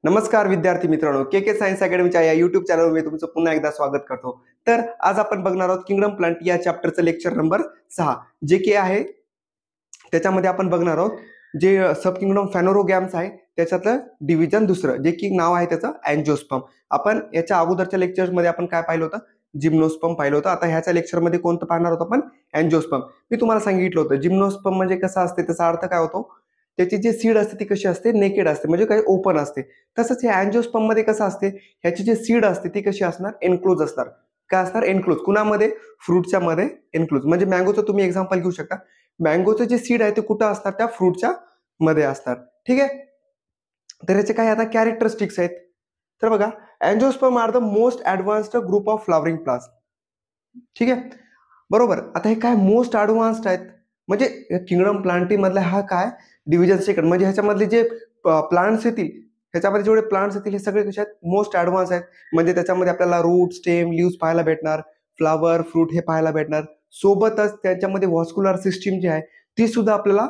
नमस्कार विद्यार्थी मित्रांनो, के के सायन्स अकॅडमीच्या या युट्यूब चॅनलवर मी तुमचं पुन्हा एकदा स्वागत करतो. तर आज आपण बघणार आहोत किंगडम प्लांट या चॅप्टरचं लेक्चर नंबर 6, जे की आहे त्याच्यामध्ये आपण बघणार आहोत जे सब किंगडम फॅनोरोगॅम्स आहे त्याच्यातलं डिव्हिजन दुसरं, जे की नाव आहे त्याचं अँजिओस्पर्म. आपण याच्या अगोदरच्या लेक्चर्समध्ये आपण काय पाहिलं होतं? जिम्नोस्पर्म पाहिलं होतं. आता ह्याच्या लेक्चरमध्ये कोणतं पाहणार होतं आपण? अँजिओस्पर्म. मी तुम्हाला सांगितलं होतं जिम्नोस्पर्म म्हणजे कसं असते, त्याचा अर्थ काय होतो? त्याची जी सीड असते ती कशी असते? नेकेड असते, म्हणजे काही ओपन असते. तसंच हे अँजिओस्पर्म मध्ये कसं असते? ह्याची जी सीड असते ती कशी असणार? एनक्लोज असणार. काय असणार? एनक्लोज. कुणामध्ये? फ्रूटच्या मध्ये एनक्लोज. म्हणजे मँगोचं तुम्ही एक्झाम्पल घेऊ शकता. मँगोचं जे सीड आहे ते कुठं असतात? त्या फ्रूटच्या मध्ये असतात. ठीक आहे. तर याचे काय आता कॅरेक्टरिस्टिक्स आहेत. तर बघा, angiosperm are the most advanced group of flowering plants. ठीक आहे, बरोबर. आता हे काय मोस्ट ऍडव्हान्स्ड आहेत, म्हणजे किंगडम प्लांटी मधला हा काय डिव्हिजन सेकंड, म्हणजे ह्याच्यामधले जे प्लांट्स येतील, ह्याच्यामध्ये जेवढे प्लांट्स येतील हे सगळे कसे आहेत? मोस्ट ऍडव्हान्स आहेत. म्हणजे त्याच्यामध्ये आपल्याला रूट, स्टेम, लिव्स पाहायला भेटणार, फ्लावर, फ्रूट हे पाहायला भेटणार. सोबतच त्याच्यामध्ये व्हॉस्क्युलर सिस्टीम जी आहे ती सुद्धा आपल्याला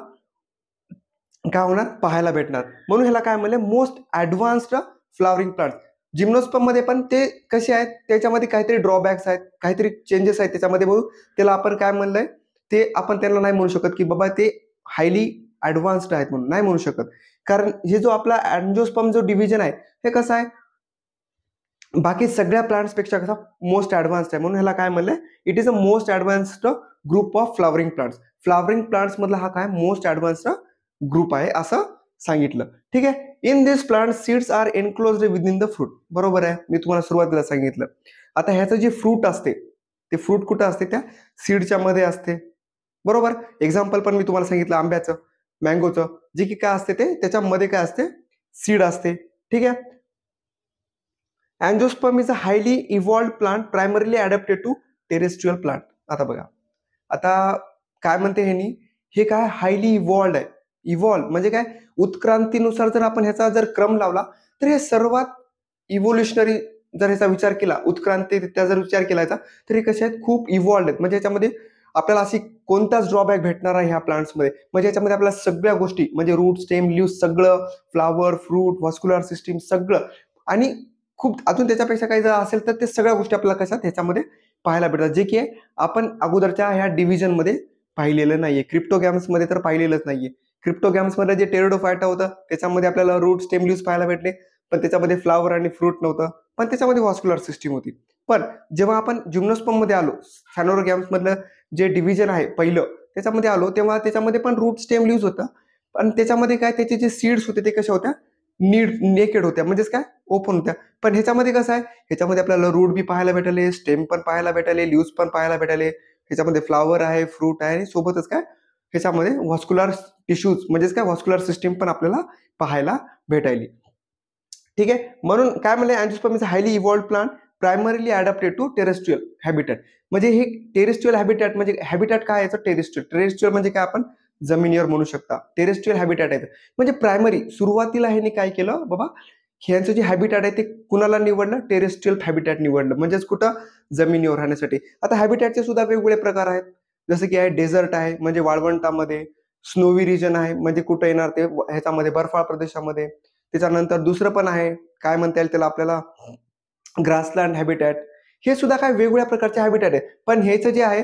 काय होणार? पाहायला भेटणार. म्हणून ह्याला काय म्हणले? Most advanced flowering plant. Gymnosperm मध्ये पण ते कसे आहेत? त्याच्यामध्ये काहीतरी ड्रॉबॅक्स आहेत, काहीतरी चेंजेस आहेत त्याच्यामध्ये, म्हणून त्याला आपण काय म्हणलंय? ते आपण त्यांना नाही म्हणू शकत की बाबा ते हायली ऍडव्हान्स्ड आहेत, म्हणून नाही म्हणू शकत. कारण हे जो आपला अँजिओस्पर्म जो डिव्हिजन आहे हे कसं आहे? बाकी सगळ्या प्लांट्स पेक्षा कसा मोस्ट ऍडव्हान्स्ड आहे, म्हणून ह्याला काय म्हणलंय? It is a most advanced group of flowering plants. Flowering plants मधला हा काय मोस्ट ऍडव्हान्स्ड ग्रुप आहे असं सांगितलं. ठीक आहे. In this plant seeds are enclosed within the fruit. बरोबर आहे, मी तुम्हाला सुरुवातीला सांगितलं. आता ह्याचं जे फ्रूट असते ते फ्रूट कुठं असते? त्या सीडच्या मध्ये असते. बरोबर. एक्झाम्पल पण मी तुम्हाला सांगितलं आंब्याचं, मँगोचं, जे की काय असते ते त्याच्यामध्ये काय असते? सीड असते. ठीक आहे. Angiosperm is a highly evolved plant primarily adapted to terrestrial plant. आता बघा, आता काय म्हणते ह्यानी? हे काय हायली इव्हॉल्व्ड आहे. इव्हॉल्व म्हणजे काय? उत्क्रांतीनुसार जर आपण ह्याचा जर क्रम लावला तर हे सर्वात इव्होल्युशनरी जर ह्याचा विचार केला, उत्क्रांतीचा जर विचार केला तर हे कसे आहेत? खूप इव्हॉल्व्ड आहेत. म्हणजे याच्यामध्ये आपल्याला अशी कोणताच ड्रॉबॅक भेटणार आहे ह्या प्लांट्समध्ये. म्हणजे याच्यामध्ये आपल्याला सगळ्या गोष्टी, म्हणजे रूट, स्टेम, लिव्स सगळं, फ्लावर, फ्रूट, व्हॉस्क्युलर सिस्टीम सगळं, आणि खूप अजून त्याच्यापेक्षा काही जर असेल तर ते सगळ्या गोष्टी आपल्याला कशा ह्याच्यामध्ये पाहायला भेटतात, जे की आपण अगोदरच्या ह्या डिव्हिजन मध्ये पाहिलेलं नाहीये. क्रिप्टोगॅम्स मध्ये तर पाहिलेलंच नाहीये. क्रिप्टोगॅम्स मध्ये जे टेरिडोफायटा होतं त्याच्यामध्ये आपल्याला रूट, स्टेम, लिव्स पाहायला भेटले, पण त्याच्यामध्ये फ्लावर आणि फ्रूट नव्हतं, पण त्याच्यामध्ये व्हॉस्क्युलर सिस्टीम होती. पण जेव्हा आपण जिम्नोस्पर्म मध्ये आलो, फॅनोरोगॅम्स मधलं जे डिव्हिजन आहे पहिलं, त्याच्यामध्ये आलो तेव्हा त्याच्यामध्ये पण रूट, स्टेम, लिव्स होतं, पण त्याच्यामध्ये काय त्याचे जे सीड्स होते ते कशा होत्या? नेकेड होत्या, म्हणजेच काय? ओपन होत्या. पण ह्याच्यामध्ये कसं आहे? ह्याच्यामध्ये आपल्याला रूट बी पाहायला भेटले, स्टेम पण पाहायला भेटले, लिव्स पण पाहायला भेटले, ह्याच्यामध्ये फ्लावर आहे, फ्रूट आहे, आणि सोबतच काय ह्याच्यामध्ये व्हॉस्क्युलर टिश्यूज म्हणजेच काय व्हॉस्क्युलर सिस्टीम पण आपल्याला पाहायला भेटायली. ठीक आहे. म्हणून काय म्हणले? Angiosperm is highly evolved plant primarily adapted to terrestrial habitat. म्हणजे हे टेरेस्ट्रियल हॅबिटॅट म्हणजे हॅबिटॅट काय याचं? टेरेस्ट्रियल. टेरेस्ट्रियल म्हणजे काय? आपण जमिनीवर म्हणू शकता. टेरेस्ट्रियल हॅबिटॅट आहे म्हणजे प्रायमरी सुरुवातीला ह्यांनी काय केलं बाबा? ह्यांचं जे हॅबिटॅट आहे ते कुणाला निवडलं? टेरेस्ट्रियल हॅबिटॅट निवडलं, म्हणजेच कुठं? जमिनीवर राहण्यासाठी. आता हॅबिटॅटचे सुद्धा वेगवेगळे प्रकार आहेत, जसं की आहे डेझर्ट आहे म्हणजे वाळवंटामध्ये, स्नोवी रिजन आहे म्हणजे कुठं येणार ते? ह्याच्यामध्ये बर्फाळ प्रदेशामध्ये. त्याच्यानंतर दुसरं पण आहे, काय म्हणता येईल त्याला आपल्याला? Grassland habitat. हे सुद्धा काय वेगवेगळ्या प्रकारचे हॅबिटॅट आहे. पण ह्याचं जे आहे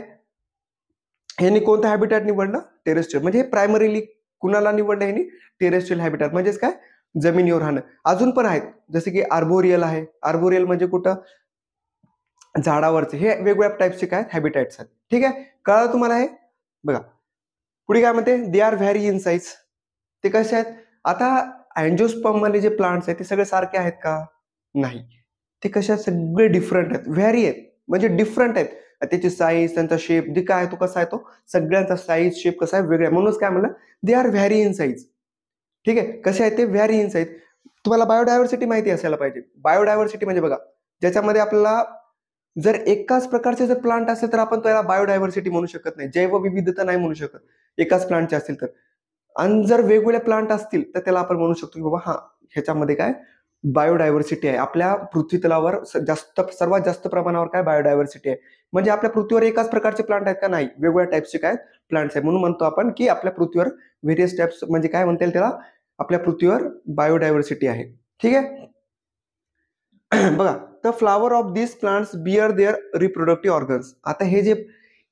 ह्यांनी कोणतं हॅबिटॅट निवडलं? टेरेस्ट्रियल. म्हणजे हे प्रायमरीली कुणाला निवडलं ह्यांनी? टेरेस्ट्रियल हॅबिटॅट, म्हणजेच काय? जमिनीवर राहणं. अजून पण आहेत, जसे की आर्बोरियल आहे. आर्बोरियल म्हणजे कुठं? झाडावरचे. हे वेगवेगळ्या टाईपचे काय हॅबिटॅट्स आहेत. ठीक आहे, कळलं तुम्हाला हे? बघा पुढे काय म्हणते? They are vary in size. ते कसे आहेत? आता अँजिओस्पर्म मध्ये जे प्लांट्स आहेत ते सगळे सारखे आहेत का? नाही. ते कसे आहेत? सगळे डिफरंट आहेत, व्हॅरी आहेत, म्हणजे डिफरंट आहेत. त्याची साईज, त्यांचा शेप जे काय आहे तो कसा आहे? तो सगळ्यांचा साईज, शेप कसा आहे? वेगळा आहे. म्हणूनच काय म्हणलं? They are vary in size. ठीक आहे, कसे आहेत ते? Vary in size. तुम्हाला बायोडायव्हर्सिटी माहिती असायला पाहिजे. बायोडायव्हर्सिटी म्हणजे बघा, ज्याच्यामध्ये आपल्याला जर एकाच प्रकारचे जर प्लांट असेल तर आपण त्याला बायोडायव्हर्सिटी म्हणू शकत नाही, जैवविविधता नाही म्हणू शकत एकाच प्लांटचे असतील तर. आणि जर वेगवेगळे प्लांट असतील तर त्याला आपण म्हणू शकतो की बाबा हा ह्याच्यामध्ये काय बायोडायव्हर्सिटी आहे. आपल्या पृथ्वी तलावर सर्वात जास्त प्रमाणावर काय बायोडायव्हर्सिटी आहे. म्हणजे आपल्या पृथ्वीवर एकाच प्रकारचे प्लांट आहेत का? नाही, वेगवेगळ्या टाईपचे काय प्लांट्स आहेत. म्हणून म्हणतो आपण की आपल्या पृथ्वीवर व्हेरियस टाईप्स, म्हणजे काय म्हणता येईल त्याला? आपल्या पृथ्वीवर बायोडायव्हर्सिटी आहे. ठीक आहे. बघा, the flower of this plants bear their reproductive organs. आता हे जे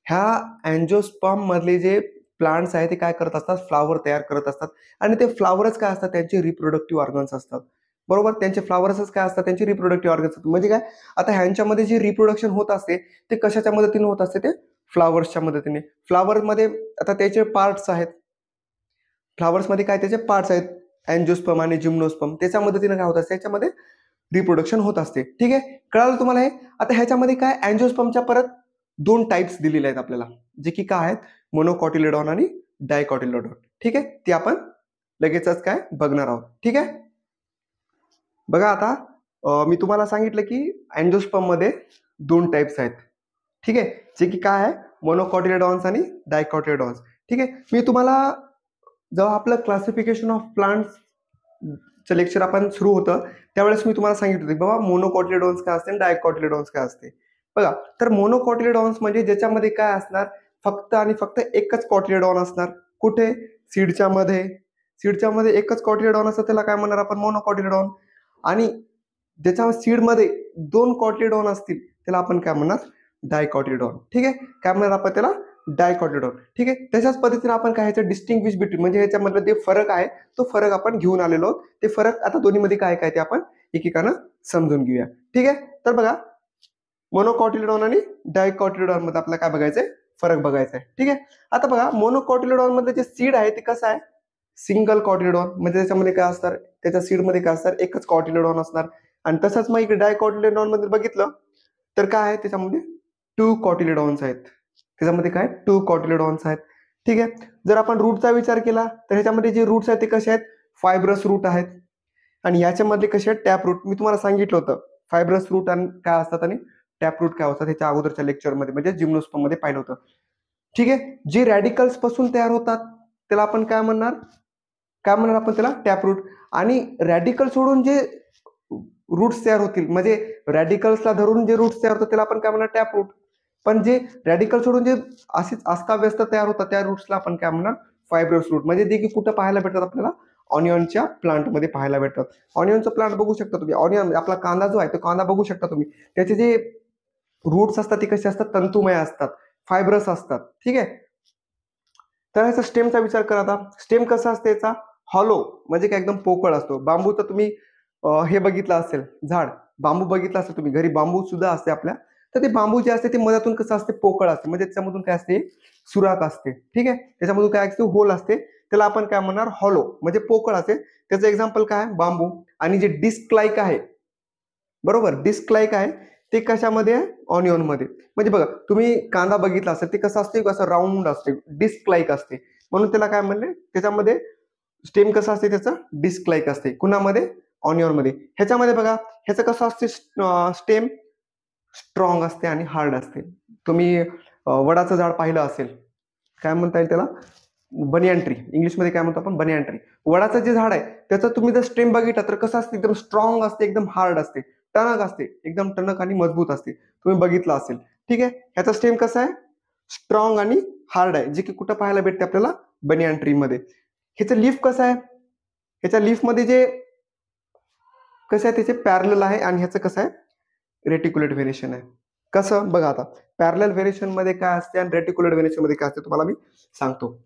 ह्या अँजिओस्पर्म मधले जे प्लांट्स आहेत ते काय करत असतात, फ्लावर तयार करत असतात. आणि ते फ्लावरच काय असतात, त्यांचे रिप्रोडक्टिव्ह ऑर्गन्स असतात. बरोबर, त्यांचे फ्लावर्सच काय असतात, त्यांचे रिप्रोडक्टिव्ह ऑर्गन्स. म्हणजे काय, आता ह्यांच्यामध्ये जे रिप्रोडक्शन होत असते ते कशाच्या मदतीने होत असते, ते फ्लावर्सच्या मदतीने. फ्लावरमध्ये आता त्याचे पार्ट्स आहेत, फ्लावर्समध्ये काय त्याचे पार्ट्स आहेत, अँजिओस्पर्म आणि जिम्नोस्पर्म, त्याच्या मदतीने काय होत असते, त्याच्यामध्ये रिप्रोडक्शन होत असते. ठीक आहे, कळालं तुम्हाला हे. आता ह्याच्यामध्ये काय, अँजिओस्पर्मच्या परत 2 टाइप्स दिलेले आहेत आपल्याला, जे की काय आहेत, मोनोकॉटिलेडॉन आणि डायकॉटिलेडॉन. ठीक आहे, ते आपण लगेचच काय बघणार आहोत. ठीक आहे, बघा आता मी तुम्हाला सांगितलं की अँजिओस्पर्म मध्ये 2 टाइप्स आहेत. ठीक आहे, जे की काय आहे, मोनोकॉटिलेडॉन्स आणि डायकॉटिलेडॉन्स. ठीक आहे, मी तुम्हाला जेव्हा आपलं क्लासिफिकेशन ऑफ प्लांट्स चं लेक्चर आपण सुरू होतं त्यावेळेस मी तुम्हाला सांगितलं होतं बाबा मोनोकॉटिलेडॉन्स काय असते आणि डायकॉटिलेडॉन्स काय असते. बघा, तर मोनोकॉटिलेडॉन्स म्हणजे ज्याच्यामध्ये काय असणार, फक्त आणि फक्त एकच कॉटिलेडॉन असणार. कुठे, सीडच्या मध्ये. सीडच्या मध्ये एकच कॉटिलेडॉन असतं, त्याला काय म्हणणार आपण, मोनोकॉटिलेडॉन. आणि ज्याच्या सीडमध्ये 2 कॉटिलेडॉन असतील त्याला आपण काय म्हणणार, डायकॉटिलेडॉन. ठीक आहे, काय म्हणणार आपण त्याला, डायकॉटिलेडॉन. ठीक आहे, त्याच्याच पद्धतीने आपण काय ह्याचं डिस्टिंग्विश बिटवीन म्हणजे ह्याच्यामधलं जे फरक आहे तो फरक आपण घेऊन आलेलो आहोत. ते फरक आता दोन्हीमध्ये काय काय ते आपण एकेकानं समजून घेऊया. ठीक आहे, तर बघा, मोनोकॉटिलेडॉन आणि डायकॉटिलेडॉन मध्ये आपल्याला काय बघायचंय, फरक बघायचा आहे. ठीक आहे, आता बघा, मोनोकॉटिलेडॉन मध्ये जे सीड आहे ते कसं आहे, सिंगल कॉटिलेडॉन. म्हणजे त्याच्यामध्ये काय असणार, त्याच्या सीडमध्ये काय असणार, एकच कॉटिलेडॉन असणार. आणि तसंच मग इकडे डायकॉटिलेडॉन मध्ये बघितलं तर काय आहे, त्याच्यामध्ये 2 कॉटिलेडॉन्स आहेत. त्याच्यामध्ये काय 2 कॉटिलेडॉन्स आहेत. ठीक आहे, जर आपण रूटचा विचार केला तर ह्याच्यामध्ये जे रूट्स आहेत ते कसे आहेत, फायब्रस रूट आहेत. आणि याच्यामधले कसे आहेत, टॅप रूट. मी तुम्हाला सांगितलं होतं फायब्रस रूट आणि काय असतात आणि टॅप रूट काय असतात, ह्याच्या अगोदरच्या लेक्चरमध्ये म्हणजे जिम्नोस्पर्म मध्ये पाहिलं होतं. ठीक आहे, जे रॅडिकल्स पासून तयार होतात त्याला आपण काय म्हणणार, काय म्हणणार आपण त्याला, टॅप रूट. आणि रॅडिकल सोडून जे रूट्स तयार होतील, म्हणजे रॅडिकल्सला धरून जे रूट्स तयार होतात त्याला आपण काय म्हणणार, टॅप रूट. पण जे रॅडिकल सोडून जे अशीच अस्ताव्यस्त तयार होतात त्या रूट्सला आपण काय म्हणणार, फायब्रस रूट. म्हणजे ते की कुठं पाहायला भेटतात आपल्याला, ऑनियनच्या प्लांटमध्ये पाहायला भेटतात. ऑनियनचं प्लांट बघू शकता तुम्ही, ऑनियन आपला कांदा जो आहे तो कांदा बघू शकता तुम्ही, त्याचे जे रूट्स असतात ते कसे असतात, तंतुमय असतात, फायब्रस असतात. ठीक आहे, तर ह्याचा स्टेमचा विचार करा. आता स्टेम कसा असते याचा, हॉलो, म्हणजे काय एकदम पोकळ असतो. बांबूचं तुम्ही हे बघितलं असेल, झाड बांबू बघितलं असेल तुम्ही, घरी बांबू सुद्धा असते आपल्या, तर ते बांबू जे असते ते मधातून कसं असते, पोकळ असते. म्हणजे त्याच्यामधून काय असते, सुराख असते. ठीक आहे, त्याच्यामधून काय असते, होल असते. त्याला आपण काय म्हणणार, हॉलो, म्हणजे पोकळ असते. त्याचं एक्झाम्पल काय, बांबू. आणि जे डिस्क लाईक आहे, बरोबर, डिस्क लाईक आहे, ते कशामध्ये आहे, ऑनियन मध्ये. म्हणजे बघा, तुम्ही कांदा बघितला असेल, ते कसं असते, कसं राऊंड असते, डिस्क लाईक असते. म्हणून त्याला काय म्हणले, त्याच्यामध्ये स्टेम कसं असते, त्याचं डिस्क लाईक असते. कुणामध्ये, ऑनियन मध्ये. ह्याच्यामध्ये बघा, ह्याचं कसं असते, स्टेम स्ट्रॉंग असते आणि हार्ड असते. तुम्ही वडाचं झाड पाहिलं असेल, काय म्हणता येईल त्याला, बनियान ट्री. इंग्लिशमध्ये काय म्हणतो आपण, बनियान ट्री. वडाचं जे झाड आहे त्याचं तुम्ही जर स्टेम बघितलं तर कसं असते, एकदम स्ट्रॉंग असते, एकदम हार्ड असते, टणक असते, एकदम टणक आणि मजबूत असते. तुम्ही बघितलं असेल. ठीक आहे, ह्याचा स्टेम कसा आहे, स्ट्रॉंग आणि हार्ड आहे, जे की कुठं पाहायला भेटते आपल्याला, बनियान ट्री मध्ये. ह्याचं लीफ कसं आहे, ह्याच्या लीफ मध्ये जे कसं आहे, त्याचे पॅरलल आहे. आणि ह्याचं कसं आहे, रेटिक्युलेट व्हेरिएशन आहे. कसं बघा, आता पॅरलल व्हेरिएशन मध्ये काय असते आणि रेटिक्युलेट व्हेरिएशन मध्ये काय असते तुम्हाला मी सांगतो.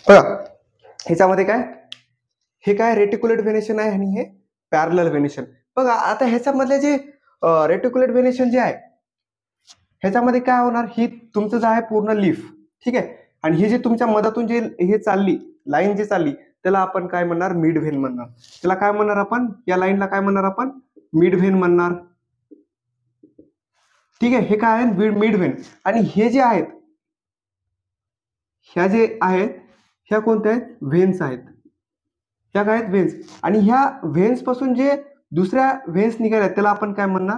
बघा ह्याच्यामध्ये काय, हे काय रेटिक्युलेट व्हेनेशन आहे आणि हे पॅरलल व्हेनेशन. बघा आता ह्याच्यामधले जे रेटिक्युलेट व्हेनेशन जे आहे ह्याच्यामध्ये काय होणार, ही तुमचं जे आहे पूर्ण लीफ, ठीक आहे, आणि ही जे तुमच्या मधातून जे हे चालली लाईन जी चालली त्याला आपण काय म्हणणार, मिड व्हेन म्हणणार. त्याला काय म्हणणार आपण, या लाईनला काय म्हणणार आपण, मिड व्हेन म्हणणार. ठीक आहे, हे काय आहे मिड व्हेन. आणि हे जे आहेत, ह्या जे आहेत ह्या कोणत्या आहेत, व्हेन्स आहेत. ह्या काय आहेत, व्हेन्स. आणि ह्या व्हेन्स पासून जे दुसऱ्या व्हेन्स निघाल्या त्याला आपण काय म्हणणार,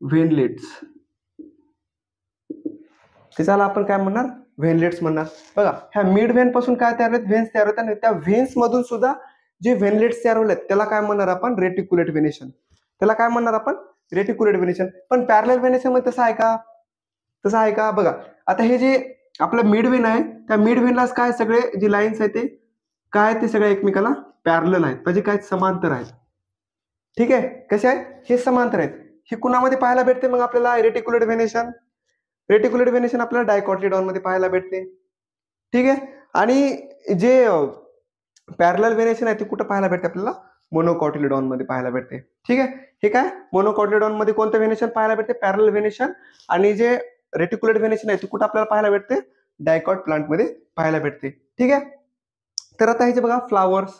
व्हेनलेट्स. त्याला आपण काय म्हणणार, व्हेनलेट्स म्हणणार. बघा ह्या मिड व्हेन पासून काय तयार होतात, व्हेन्स तयार होतात. त्या व्हेन्स मधून सुद्धा जे व्हेनलेट्स तयार होतात त्याला काय म्हणणार आपण, रेटिक्युलेट व्हेनेशन. त्याला काय म्हणणार आपण, रेटिक्युलेट व्हेनेशन. पण पॅरलल व्हेनेशन मध्ये तसं आहे का, तसं आहे का. बघा आता हे जे आपलं मिड व्हेन आहे त्या मिड व्हेनलाच काय सगळे जे लाईन्स आहेत ते काय, ते सगळे एकमेकाला पॅरलल आहेत, म्हणजे काय समांतर आहेत. ठीक आहे, कसे आहेत, हे समांतर आहेत. हे कुणामध्ये पाहायला भेटते मग आपल्याला रेटिक्युलेट व्हेनेशन. रेटिक्युलेट व्हेनेशन आपल्याला डायकॉटिलिडॉन मध्ये पाहायला भेटते. ठीक आहे, आणि जे पॅरलल व्हेनेशन आहे ते कुठं पाहायला भेटते आपल्याला, मोनोकॉटिलिडॉन मध्ये पाहायला भेटते. ठीक आहे, हे काय मोनोकॉटिलिडॉन मध्ये कोणतं व्हेनेशन पाहायला भेटते, पॅरलल व्हेनेशन. आणि जे रेटिक्युलेट व्हेनेशन आहे ते कुठं आपल्याला पाहायला भेटते, डायकॉट प्लांट मध्ये पाहायला भेटते. ठीक आहे, तर आता ह्याचे बघा फ्लावर्स.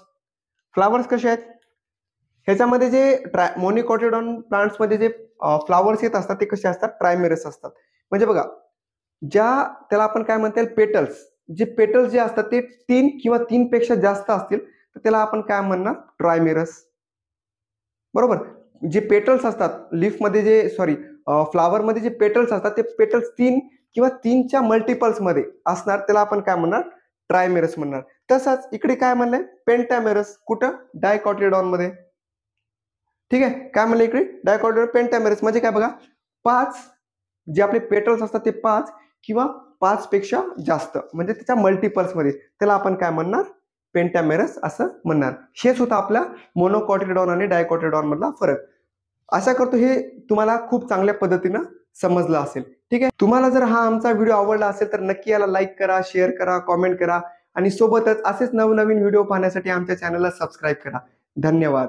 फ्लावर्स कसे आहेत, ह्याच्यामध्ये जे मोनोकॉटिलिडॉन प्लांट्स मध्ये जे फ्लावर्स येत असतात ते कसे असतात, ट्रायमेरस असतात. म्हणजे बघा ज्या त्याला आपण काय म्हणता येईल, पेटल्स. जे पेटल्स जे असतात ते 3 किंवा 3 पेक्षा जास्त असतील तर त्याला आपण काय म्हणणार, ट्रायमेरस. बरोबर, जे पेटल्स असतात लीफ मध्ये, जे सॉरी फ्लावर मध्ये जे पेटल्स असतात ते पेटल्स 3 किंवा 3च्या मल्टिपल्स मध्ये असणार त्याला आपण काय म्हणणार, ट्रायमेरस म्हणणार. तसंच इकडे काय म्हणलंय, पेंटामेरस. कुठं, डायकॉटिलिडॉन मध्ये. ठीक आहे, काय म्हणलं इकडे, डायकॉटिलिडॉन पेंटामेरस. म्हणजे काय बघा, 5 जे आपले पेटल्स असतात ते 5 किंवा 5 पेक्षा जास्त, म्हणजे त्याच्या मल्टिपल्स मध्ये, त्याला आपण काय म्हणणार, पेंटामेरस असं म्हणणार. हेच होतं आपल्या मोनोकॉटिलिडॉन आणि डायकॉटिलिडॉन मधला फरक. आशा करतो हे तुम्हाला खूप चांगल्या पद्धतीनं समजलं असेल. ठीक आहे, तुम्हाला जर हा आमचा व्हिडिओ आवडला असेल तर नक्की याला लाईक करा, शेअर करा, कॉमेंट करा आणि सोबतच असेच नवनवीन व्हिडिओ पाहण्यासाठी आमच्या चॅनलला सबस्क्राईब करा. धन्यवाद.